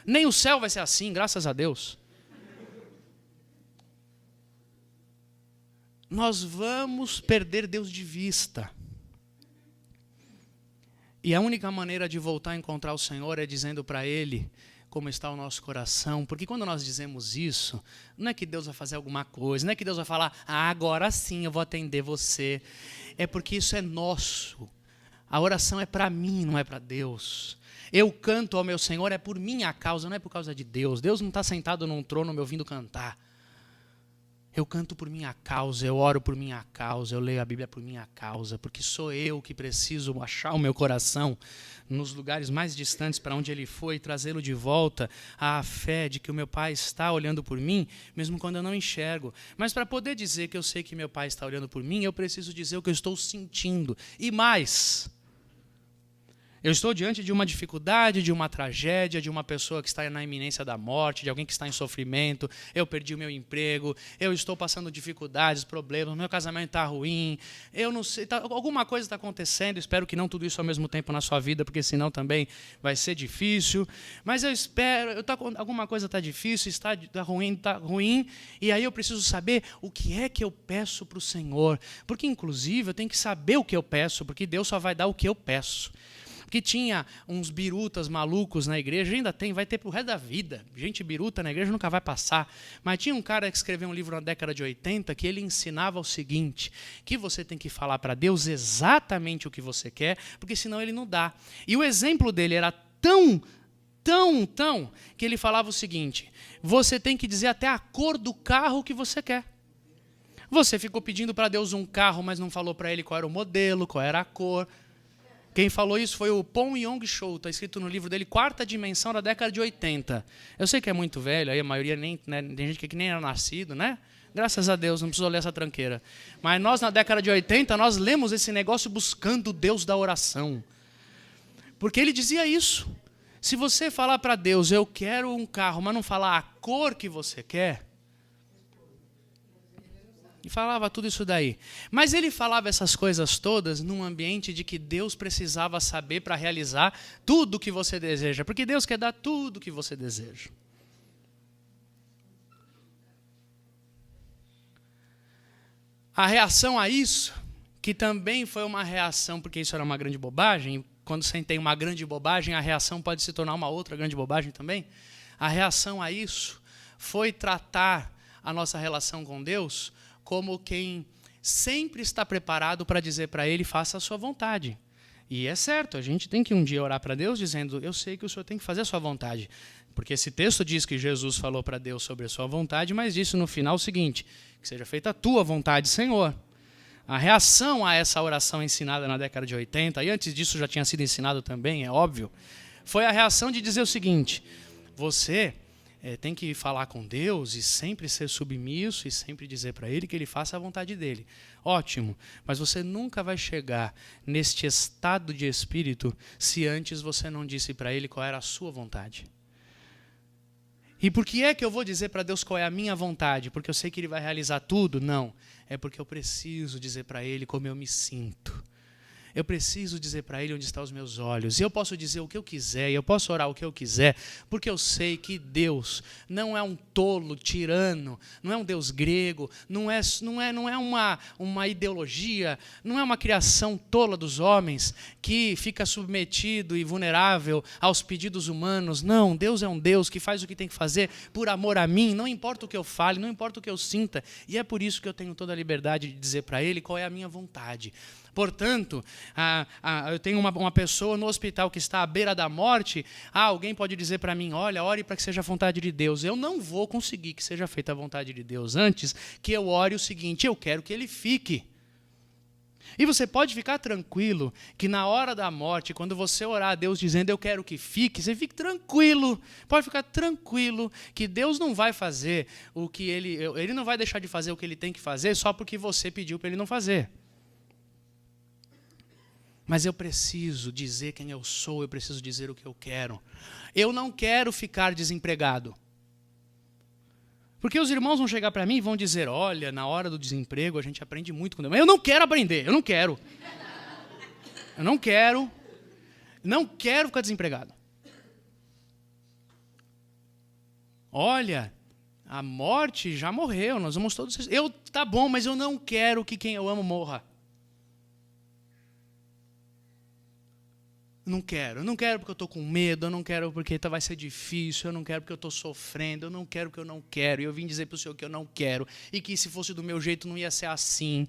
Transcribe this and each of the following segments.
Nem o céu vai ser assim, graças a Deus. Nós vamos perder Deus de vista. E a única maneira de voltar a encontrar o Senhor é dizendo para Ele como está o nosso coração. Porque quando nós dizemos isso, não é que Deus vai fazer alguma coisa, não é que Deus vai falar, agora sim eu vou atender você. É porque isso é nosso. A oração é para mim, não é para Deus. Eu canto ao meu Senhor, é por minha causa, não é por causa de Deus. Deus não está sentado num trono me ouvindo cantar. Eu canto por minha causa, eu oro por minha causa, eu leio a Bíblia por minha causa, porque sou eu que preciso achar o meu coração nos lugares mais distantes para onde ele foi, trazê-lo de volta à fé de que o meu Pai está olhando por mim, mesmo quando eu não enxergo. Mas para poder dizer que eu sei que meu Pai está olhando por mim, eu preciso dizer o que eu estou sentindo. E mais, eu estou diante de uma dificuldade, de uma tragédia, de uma pessoa que está na iminência da morte, de alguém que está em sofrimento, eu perdi o meu emprego, eu estou passando dificuldades, problemas, meu casamento está ruim, eu não sei, alguma coisa está acontecendo, espero que não tudo isso ao mesmo tempo na sua vida, porque senão também vai ser difícil, mas eu espero, alguma coisa está difícil, está ruim, e aí eu preciso saber o que é que eu peço para o Senhor, porque inclusive eu tenho que saber o que eu peço, porque Deus só vai dar o que eu peço. Que tinha uns birutas malucos na igreja, ainda tem, vai ter pro resto da vida. Gente biruta na igreja nunca vai passar. Mas tinha um cara que escreveu um livro na década de 80 que ele ensinava o seguinte, que você tem que falar para Deus exatamente o que você quer, porque senão ele não dá. E o exemplo dele era tão, que ele falava o seguinte, você tem que dizer até a cor do carro que você quer. Você ficou pedindo para Deus um carro, mas não falou para ele qual era o modelo, qual era a cor. Quem falou isso foi o Pon Yong-Cho, está escrito no livro dele, Quarta Dimensão, da década de 80. Eu sei que é muito velho, aí a maioria nem, né, tem gente que nem era nascido, né? Graças a Deus, não precisou ler essa tranqueira. Mas nós, na década de 80, nós lemos esse negócio buscando o Deus da oração. Porque ele dizia isso. Se você falar para Deus, eu quero um carro, mas não falar a cor que você quer, e falava tudo isso daí. Mas ele falava essas coisas todas num ambiente de que Deus precisava saber para realizar tudo o que você deseja. Porque Deus quer dar tudo o que você deseja. A reação a isso, que também foi uma reação, porque isso era uma grande bobagem, quando você tem uma grande bobagem, a reação pode se tornar uma outra grande bobagem também. A reação a isso foi tratar a nossa relação com Deus como quem sempre está preparado para dizer para Ele, faça a sua vontade. E é certo, a gente tem que um dia orar para Deus dizendo, eu sei que o Senhor tem que fazer a sua vontade. Porque esse texto diz que Jesus falou para Deus sobre a sua vontade, mas disse no final o seguinte, que seja feita a tua vontade, Senhor. A reação a essa oração ensinada na década de 80, e antes disso já tinha sido ensinado também, é óbvio, foi a reação de dizer o seguinte, você tem que falar com Deus e sempre ser submisso e sempre dizer para Ele que Ele faça a vontade dEle. Ótimo, mas você nunca vai chegar neste estado de espírito se antes você não disse para Ele qual era a sua vontade. E por que é que eu vou dizer para Deus qual é a minha vontade? Porque eu sei que Ele vai realizar tudo? Não, é porque eu preciso dizer para Ele como eu me sinto. Eu preciso dizer para Ele onde estão os meus olhos. E eu posso dizer o que eu quiser, e eu posso orar o que eu quiser, porque eu sei que Deus não é um tolo, tirano, não é um Deus grego, não é uma ideologia, não é uma criação tola dos homens que fica submetido e vulnerável aos pedidos humanos. Não, Deus é um Deus que faz o que tem que fazer por amor a mim, não importa o que eu fale, não importa o que eu sinta. E é por isso que eu tenho toda a liberdade de dizer para Ele qual é a minha vontade. Portanto, eu tenho uma pessoa no hospital que está à beira da morte, alguém pode dizer para mim, olha, ore para que seja a vontade de Deus. Eu não vou conseguir que seja feita a vontade de Deus antes que eu ore o seguinte, eu quero que ele fique. E você pode ficar tranquilo que na hora da morte, quando você orar a Deus dizendo eu quero que fique, você fique tranquilo, pode ficar tranquilo que Deus não vai fazer o que ele não vai deixar de fazer o que ele tem que fazer só porque você pediu para ele não fazer. Mas eu preciso dizer quem eu sou, eu preciso dizer o que eu quero. Eu não quero ficar desempregado. Porque os irmãos vão chegar para mim e vão dizer, olha, na hora do desemprego a gente aprende muito com Deus. Mas eu não quero aprender, eu não quero. Eu não quero ficar desempregado. olha, a morte já morreu, nós vamos todos... Tá bom, mas eu não quero que quem eu amo morra. Não quero porque eu estou com medo, eu não quero porque vai ser difícil, eu não quero porque eu estou sofrendo, eu não quero porque eu não quero. E eu vim dizer para o Senhor que eu não quero, e que se fosse do meu jeito não ia ser assim.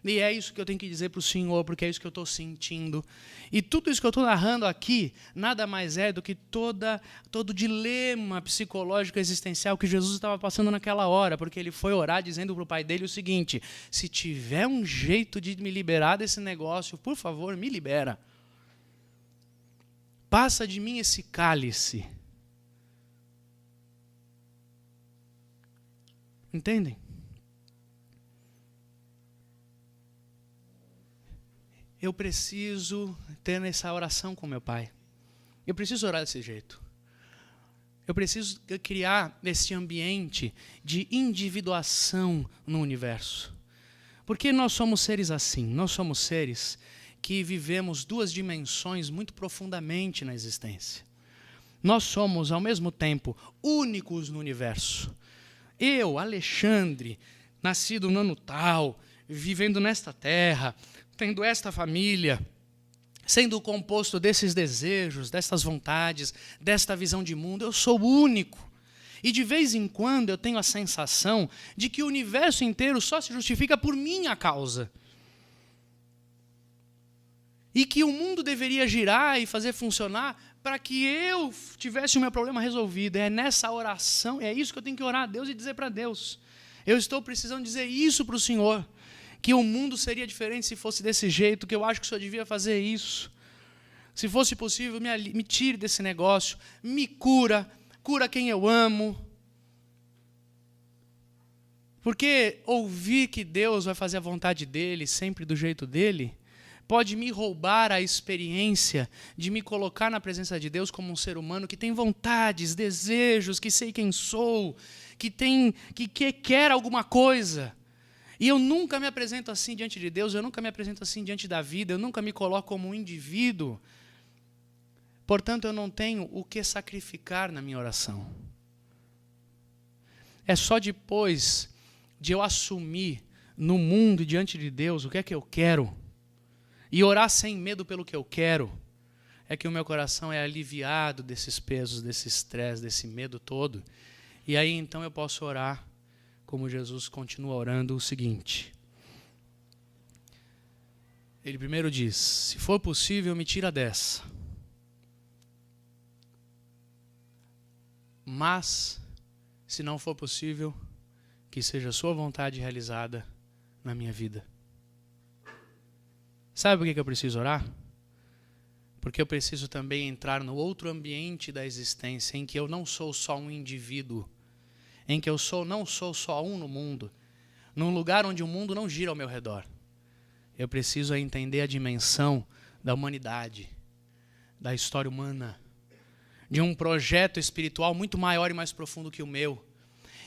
E é isso que eu tenho que dizer para o Senhor, porque é isso que eu estou sentindo. E tudo isso que eu estou narrando aqui, nada mais é do que todo dilema psicológico existencial que Jesus estava passando naquela hora, porque ele foi orar dizendo para o pai dele o seguinte: se tiver um jeito de me liberar desse negócio, por favor, me libera. Passa de mim esse cálice. Entendem? Eu preciso ter essa oração com meu pai. Eu preciso orar desse jeito. Eu preciso criar esse ambiente de individuação no universo. Porque nós somos seres assim, nós somos seres que vivemos duas dimensões muito profundamente na existência. Nós somos, ao mesmo tempo, únicos no universo. Eu, Alexandre, nascido no ano tal, vivendo nesta terra, tendo esta família, sendo composto desses desejos, destas vontades, desta visão de mundo, eu sou único. E de vez em quando eu tenho a sensação de que o universo inteiro só se justifica por minha causa. E que o mundo deveria girar e fazer funcionar para que eu tivesse o meu problema resolvido. É nessa oração, é isso que eu tenho que orar a Deus e dizer para Deus. Eu estou precisando dizer isso para o Senhor, que o mundo seria diferente se fosse desse jeito, que eu acho que o Senhor devia fazer isso. Se fosse possível, me tire desse negócio, me cura quem eu amo. Porque ouvir que Deus vai fazer a vontade dEle, sempre do jeito dEle, pode me roubar a experiência de me colocar na presença de Deus como um ser humano que tem vontades, desejos, que sei quem sou, que quer alguma coisa. E eu nunca me apresento assim diante de Deus, eu nunca me apresento assim diante da vida, eu nunca me coloco como um indivíduo. Portanto, eu não tenho o que sacrificar na minha oração. É só depois de eu assumir no mundo e diante de Deus o que é que eu quero, e orar sem medo pelo que eu quero, é que o meu coração é aliviado desses pesos, desse estresse, desse medo todo. E aí então eu posso orar, como Jesus continua orando, o seguinte. Ele primeiro diz: se for possível, me tira dessa. Mas, se não for possível, que seja a sua vontade realizada na minha vida. Sabe por que eu preciso orar? Porque eu preciso também entrar no outro ambiente da existência, em que eu não sou só um indivíduo, em que eu não sou só um no mundo, num lugar onde o mundo não gira ao meu redor. Eu preciso entender a dimensão da humanidade, da história humana, de um projeto espiritual muito maior e mais profundo que o meu.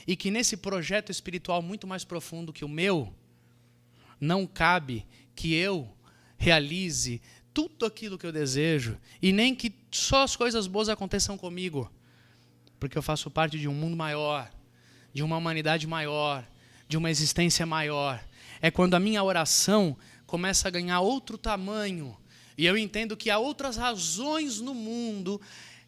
E que nesse projeto espiritual muito mais profundo que o meu, não cabe que eu realize tudo aquilo que eu desejo, e nem que só as coisas boas aconteçam comigo, porque eu faço parte de um mundo maior, de uma humanidade maior, de uma existência maior. É quando a minha oração começa a ganhar outro tamanho, e eu entendo que há outras razões no mundo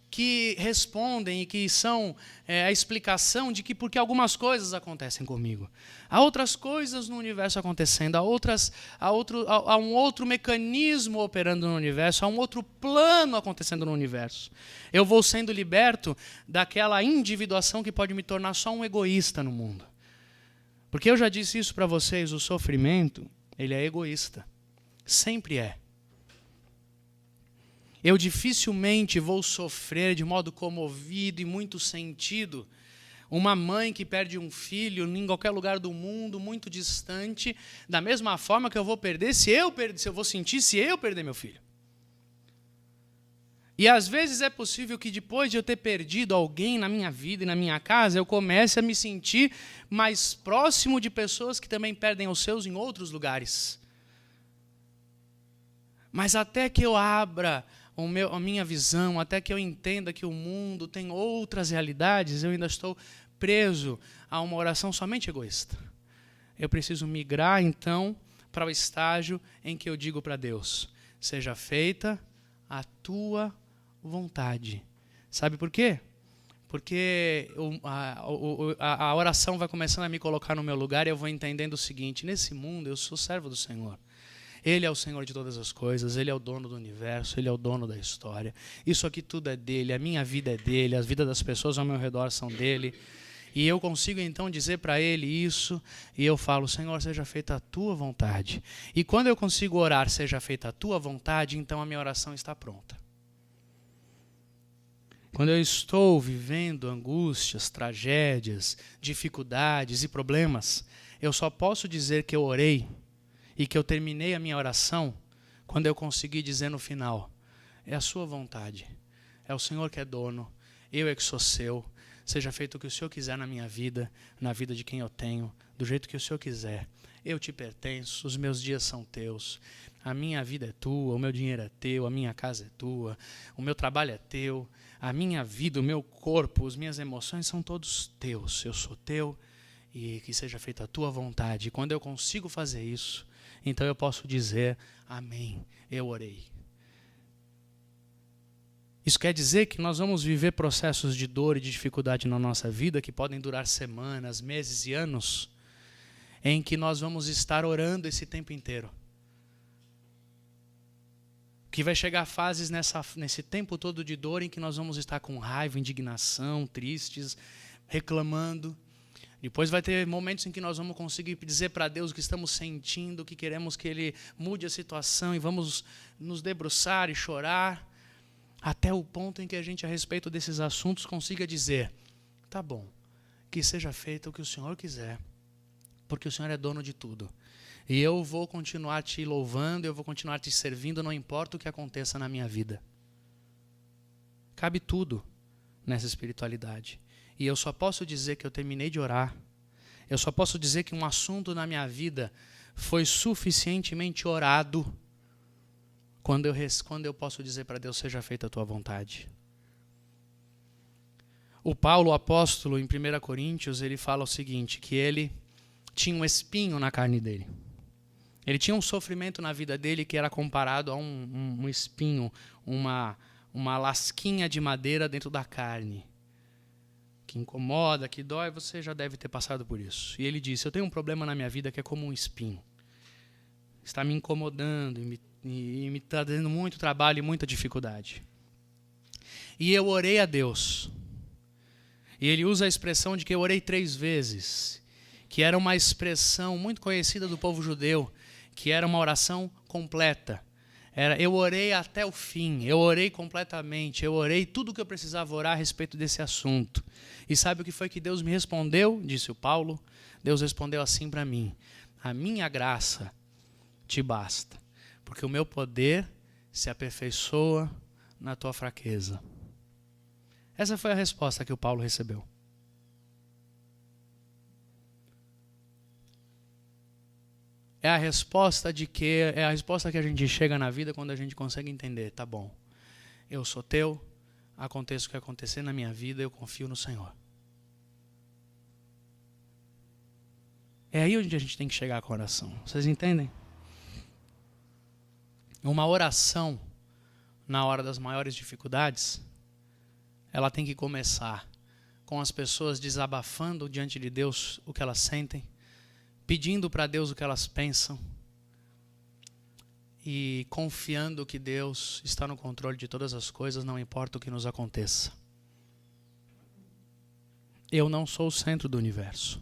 que respondem e que são a explicação de que porque algumas coisas acontecem comigo. Há outras coisas no universo acontecendo, há um outro mecanismo operando no universo, há um outro plano acontecendo no universo. Eu vou sendo liberto daquela individuação que pode me tornar só um egoísta no mundo. Porque eu já disse isso para vocês, o sofrimento, ele é egoísta. Sempre é. Eu dificilmente vou sofrer de modo comovido e muito sentido uma mãe que perde um filho em qualquer lugar do mundo, muito distante, da mesma forma que eu vou perder se eu vou sentir se eu perder meu filho. E às vezes é possível que depois de eu ter perdido alguém na minha vida e na minha casa, eu comece a me sentir mais próximo de pessoas que também perdem os seus em outros lugares. Mas até que eu abra a minha visão, até que eu entenda que o mundo tem outras realidades, eu ainda estou preso a uma oração somente egoísta. Eu preciso migrar, então, para o estágio em que eu digo para Deus: seja feita a tua vontade. Sabe por quê? Porque a oração vai começando a me colocar no meu lugar e eu vou entendendo o seguinte: nesse mundo eu sou servo do Senhor. Ele é o Senhor de todas as coisas, Ele é o dono do universo, Ele é o dono da história. Isso aqui tudo é dEle, a minha vida é dEle, a vida das pessoas ao meu redor são dEle. E eu consigo então dizer para Ele isso, e eu falo: Senhor, seja feita a Tua vontade. E quando eu consigo orar, seja feita a Tua vontade, então a minha oração está pronta. Quando eu estou vivendo angústias, tragédias, dificuldades e problemas, eu só posso dizer que eu orei e que eu terminei a minha oração quando eu conseguir dizer no final: é a Sua vontade, é o Senhor que é dono, eu é que sou seu. Seja feito o que o Senhor quiser na minha vida, na vida de quem eu tenho, do jeito que o Senhor quiser. Eu te pertenço, os meus dias são teus, a minha vida é tua, o meu dinheiro é teu, a minha casa é tua, o meu trabalho é teu, a minha vida, o meu corpo, as minhas emoções são todos teus. Eu sou teu e que seja feita a tua vontade. E quando eu consigo fazer isso, então eu posso dizer: amém, eu orei. Isso quer dizer que nós vamos viver processos de dor e de dificuldade na nossa vida que podem durar semanas, meses e anos, em que nós vamos estar orando esse tempo inteiro. Que vai chegar fases nesse tempo todo de dor em que nós vamos estar com raiva, indignação, tristes, reclamando. Depois vai ter momentos em que nós vamos conseguir dizer para Deus o que estamos sentindo, que queremos que Ele mude a situação, e vamos nos debruçar e chorar, até o ponto em que a gente, a respeito desses assuntos, consiga dizer: tá bom, que seja feito o que o Senhor quiser, porque o Senhor é dono de tudo. E eu vou continuar te louvando, eu vou continuar te servindo, não importa o que aconteça na minha vida. Cabe tudo nessa espiritualidade. E eu só posso dizer que eu terminei de orar. Eu só posso dizer que um assunto na minha vida foi suficientemente orado quando eu posso dizer para Deus: seja feita a tua vontade. O Paulo, o apóstolo, em 1 Coríntios, ele fala o seguinte, que ele tinha um espinho na carne dele. Ele tinha um sofrimento na vida dele que era comparado a um espinho, uma lasquinha de madeira dentro da carne, que incomoda, que dói. Você já deve ter passado por isso. E ele disse: eu tenho um problema na minha vida que é como um espinho. Está me incomodando e me está dando muito trabalho e muita dificuldade. E eu orei a Deus. E ele usa a expressão de que eu orei 3 vezes, que era uma expressão muito conhecida do povo judeu, que era uma oração completa. Eu orei até o fim, eu orei completamente, eu orei tudo o que eu precisava orar a respeito desse assunto. E sabe o que foi que Deus me respondeu? Disse o Paulo. Deus respondeu assim para mim: a minha graça te basta, porque o meu poder se aperfeiçoa na tua fraqueza. Essa foi a resposta que o Paulo recebeu. É a resposta que a gente chega na vida quando a gente consegue entender: tá bom, eu sou teu, aconteça o que acontecer na minha vida, eu confio no Senhor. É aí onde a gente tem que chegar com a oração. Vocês entendem? Uma oração, na hora das maiores dificuldades, ela tem que começar com as pessoas desabafando diante de Deus o que elas sentem, pedindo para Deus o que elas pensam e confiando que Deus está no controle de todas as coisas, não importa o que nos aconteça. Eu não sou o centro do universo.